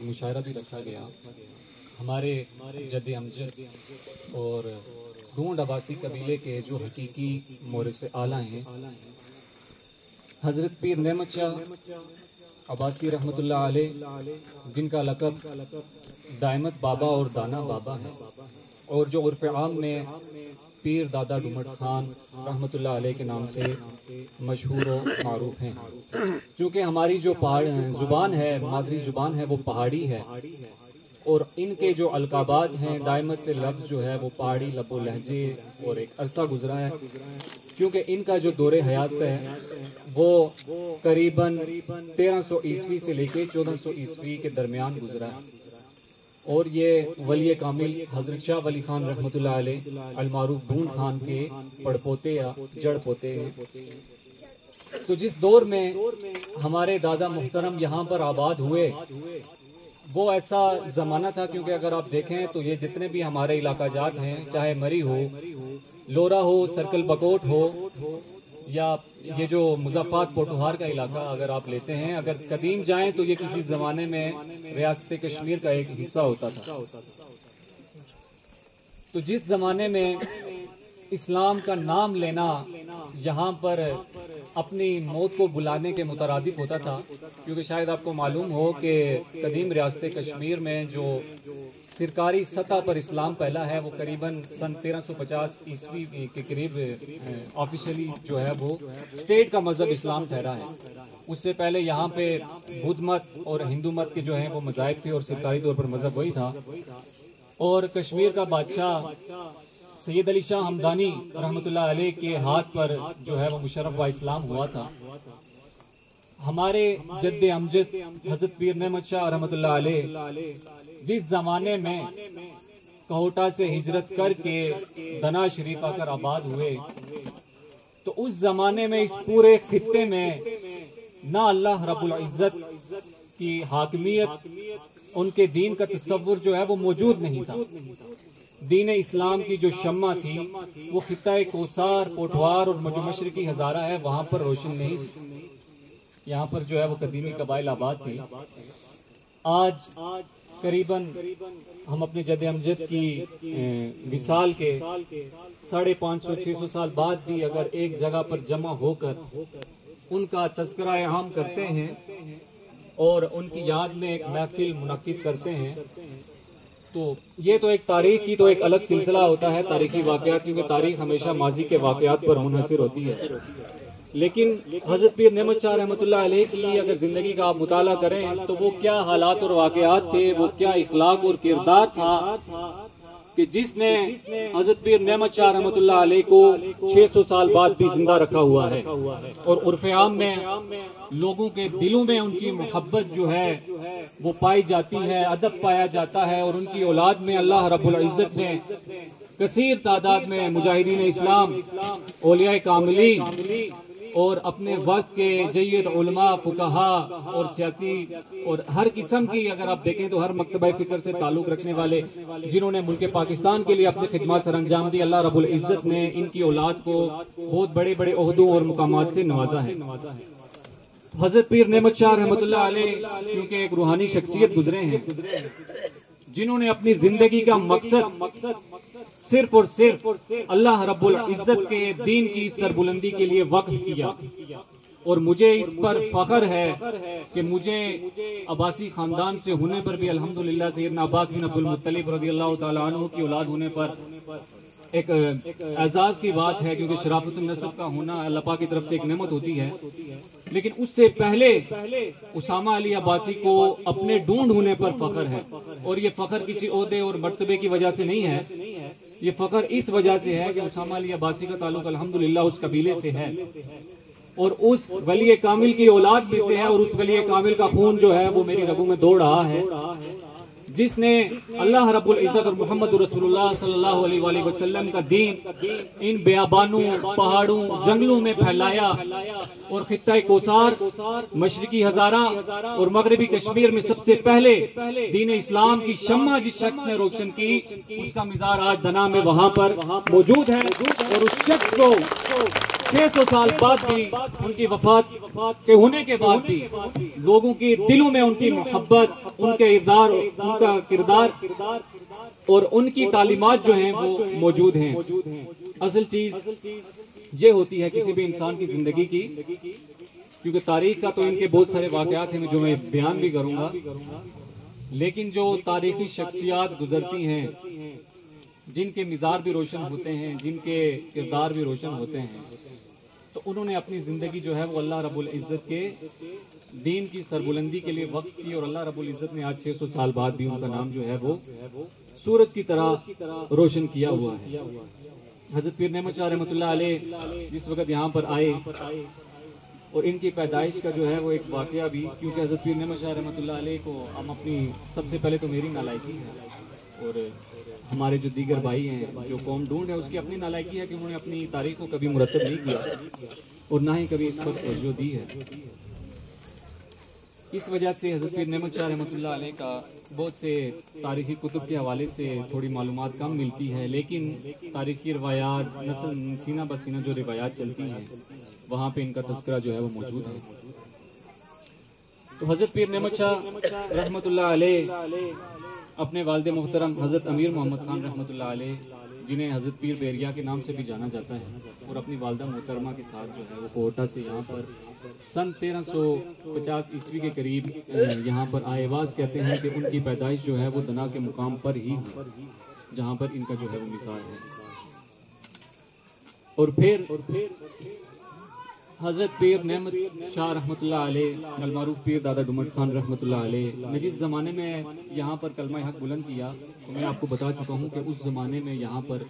مشاعرہ بھی رکھا گیا. ہمارے جد امجد اور ڈونڈ عباسی قبیلے کے جو حقیقی مورث اعلیٰ ہیں حضرت پیر نعمت شاہ عباسی رحمۃ اللہ علیہ، جن کا لقب دائمت بابا اور دانا بابا ہے، اور جو عرف عام میں پیر دادا ڈومٹ خان رحمۃ اللہ علیہ کے نام سے مشہور و معروف ہیں. چونکہ ہماری جو زبان ہے، مادری زبان ہے، وہ پہاڑی ہے، اور ان کے جو القابات ہیں دائمت سے لفظ جو ہے وہ پہاڑی لب و لہجے اور ایک عرصہ گزرا ہے. کیونکہ ان کا جو دور حیات ہے وہ قریباً 1300 عیسوی سے لے کے 1400 عیسوی کے درمیان گزرا ہے، اور یہ ولی کامل حضرت شاہ ولی خان رحمۃ اللہ علیہ المعروف ڈھونڈ خان کے پڑپوتے یا جڑ پوتے ہیں. تو جس دور میں ہمارے دادا محترم یہاں پر آباد ہوئے وہ ایسا زمانہ تھا، کیونکہ اگر آپ دیکھیں تو یہ جتنے بھی ہمارے علاقہ جات ہیں، چاہے مری ہو، لورا ہو، سرکل بکوٹ ہو، یا یہ جو مظفرآباد پوٹوہار کا علاقہ اگر آپ لیتے ہیں، اگر قدیم جائیں تو یہ کسی زمانے میں ریاست کشمیر کا ایک حصہ ہوتا تھا. تو جس زمانے میں اسلام کا نام لینا یہاں پر اپنی موت کو بلانے کے مترادف ہوتا تھا، کیونکہ شاید آپ کو معلوم ہو کہ قدیم ریاست کشمیر میں جو سرکاری سطح پر اسلام پھیلا ہے وہ قریباً سن 1350 عیسوی کے قریب آفیشلی جو ہے وہ اسٹیٹ کا مذہب اسلام ٹھہرا ہے. اس سے پہلے یہاں پہ بدھ مت اور ہندو مت کے جو ہیں وہ مذاہب تھے، اور سرکاری طور پر مذہب وہی تھا. اور کشمیر کا بادشاہ سید علی شاہ ہمدانی رحمۃ اللہ علیہ کے ہاتھ پر جو ہے وہ مشرف و اسلام ہوا تھا. ہمارے جد امجد حضرت پیر نعمت شاہ رحمۃ اللہ علیہ جس زمانے میں کوہٹا سے ہجرت کر کے دنا شریف آ کر آباد ہوئے، تو اس زمانے میں اس پورے خطے میں نہ اللہ رب العزت کی حاکمیت، ان کے دین کا تصور جو ہے وہ موجود نہیں تھا. دین اسلام کی جو شمع تھی وہ خطہ کوثر، پوٹھوار اور جو مشرقی ہزارہ ہے وہاں پر روشن نہیں تھی. یہاں پر جو ہے وہ قدیمی قبائل آباد تھے. آج قریباً ہم اپنے جد امجد کی وصال کے 550-600 سال بعد بھی اگر ایک جگہ پر جمع ہو کر ان کا تذکرہ عام کرتے ہیں اور ان کی یاد میں ایک محفل منعقد کرتے ہیں، تو یہ تو ایک تاریخ کی تو ایک الگ سلسلہ ہوتا ہے، تاریخی واقعات، کیونکہ تاریخ ہمیشہ ماضی کے واقعات پر منحصر ہوتی ہے. لیکن حضرت پیر نعمت شاہ رحمۃ اللہ علیہ کی اگر زندگی کا آپ مطالعہ کریں تو وہ کیا حالات اور واقعات تھے، وہ کیا اخلاق اور کردار تھا کہ جس نے حضرت پیر نعمت شاہ رحمۃ اللہ علیہ کو 600 سال بعد بھی زندہ رکھا ہوا ہے. اور عرف عام میں لوگوں کے دلوں میں ان کی محبت جو ہے وہ پائی جاتی ہے، ادب پایا جاتا ہے، اور ان کی اولاد میں اللہ رب العزت نے کثیر تعداد میں مجاہدین اسلام، اولیاء کاملین اور اپنے وقت کے جید علماء، فقہا اور سیاسی اور ہر قسم کی اگر آپ دیکھیں تو ہر مکتبہ فکر سے تعلق رکھنے والے جنہوں نے ملک پاکستان کے لیے اپنی خدمات سر انجام دی، اللہ رب العزت نے ان کی اولاد کو بہت بڑے بڑے عہدوں اور مقامات سے نوازا ہے. حضرت پیر نعمت شاہ رحمۃ اللہ علیہ کیونکہ ایک روحانی شخصیت گزرے ہیں جنہوں نے اپنی زندگی کا مقصد صرف اور صرف اللہ رب العزت کے دین کی سربلندی کے لیے وقف کیا. اور مجھے اس پر فخر ہے کہ مجھے عباسی خاندان سے ہونے پر بھی الحمدللہ سیدنا عباس بن عبد المطلب رضی اللہ تعالیٰ عنہ کی اولاد ہونے پر ایک اعزاز کی بات ہے، کیونکہ شرافت النسب کا ہونا اللہ پاک کی طرف سے ایک نعمت ہوتی ہے. لیکن اس سے پہلے اسامہ علی عباسی کو اپنے ڈونڈ ہونے پر فخر ہے، اور یہ فخر کسی عہدے اور مرتبے کی وجہ سے نہیں ہے، یہ فخر اس وجہ سے ہے کہ اسامہ علی عباسی کا تعلق الحمدللہ اس قبیلے سے ہے، اور اس ولی کامل کی اولاد میں سے ہے، اور اس ولی کامل کا خون جو ہے وہ میری رگوں میں دوڑ رہا ہے. جس نے اللہ رب العزت اور محمد رسول اللہ صلی اللہ علیہ وآلہ وسلم کا دین ان بیابانوں، پہاڑوں، جنگلوں میں پھیلایا اور خطہ کوثر، مشرقی ہزارہ اور مغربی کشمیر میں سب سے پہلے دین اسلام کی شمع جس شخص نے روشن کی، اس کا مزار آج دنا میں وہاں پر موجود ہے، اور اس شخص کو 600 سال بعد بھی ان کی وفات کے ہونے کے بعد بھی لوگوں کی دلوں میں ان کی محبت، ان کے اقدار، ان کا کردار اور ان کی تعلیمات جو ہیں وہ موجود ہیں۔ اصل چیز یہ ہوتی ہے کسی بھی انسان کی زندگی کی، کیونکہ تاریخ کا تو ان کے بہت سارے واقعات ہیں جو میں بیان بھی کروں گا، لیکن جو تاریخی شخصیات گزرتی ہیں، جن کے مزار بھی روشن ہوتے ہیں، جن کے کردار بھی روشن ہوتے ہیں، تو انہوں نے اپنی زندگی جو ہے وہ اللہ رب العزت کے دین کی سربلندی کے لیے وقف کی، اور اللہ رب العزت نے آج 600 سال بعد بھی ان کا نام جو ہے وہ سورج کی طرح روشن کیا ہوا ہے۔ حضرت پیر نعمت شاہ رحمۃ اللہ علیہ جس وقت یہاں پر آئے، اور ان کی پیدائش کا جو ہے وہ ایک واقعہ بھی، کیونکہ حضرت پیر نعمت شاہ رحمۃ اللہ علیہ کو ہم اپنی سب سے پہلے تو میری نالائکی ہے، اور ہمارے جو دیگر بھائی ہیں، جو قوم ڈھونڈ ہے، اس کی اپنی نالائکی ہے کہ انہوں نے اپنی تاریخ کو کبھی مرتب نہیں کیا اور نہ ہی کبھی اس پر توجہ دی ہے۔ اس وجہ سے حضرت پیر نعمت شاہ رحمۃ اللہ علیہ کا بہت سے تاریخی کتب کے حوالے سے تھوڑی معلومات کم ملتی ہے، لیکن تاریخی روایات، نسل سینہ بسینہ جو روایات چلتی ہیں، وہاں پہ ان کا تذکرہ جو ہے وہ موجود ہے۔ تو حضرت پیر نعمت شاہ رحمۃ اللہ علیہ اپنے والد محترم حضرت امیر محمد خان رحمۃ اللہ علیہ، جنہیں حضرت پیر بیریا کے نام سے بھی جانا جاتا ہے، اور اپنی والدہ محترمہ کے ساتھ جو ہے وہ کوٹا سے یہاں پر سن 1350 عیسوی کے قریب یہاں پر آئے۔ واز کہتے ہیں کہ ان کی پیدائش جو ہے وہ دنا کے مقام پر ہی ہوئی، جہاں پر ان کا جو ہے وہ مثال ہے۔ اور پھر حضرت پیر نعمت شاہ رحمۃ اللہ علیہ، المعروف پیر دادا ڈومٹ خان رحمۃ اللہ علیہ نے جس زمانے میں یہاں پر کلمہ حق بلند کیا، تو میں آپ کو بتا چکا ہوں کہ اس زمانے میں یہاں پر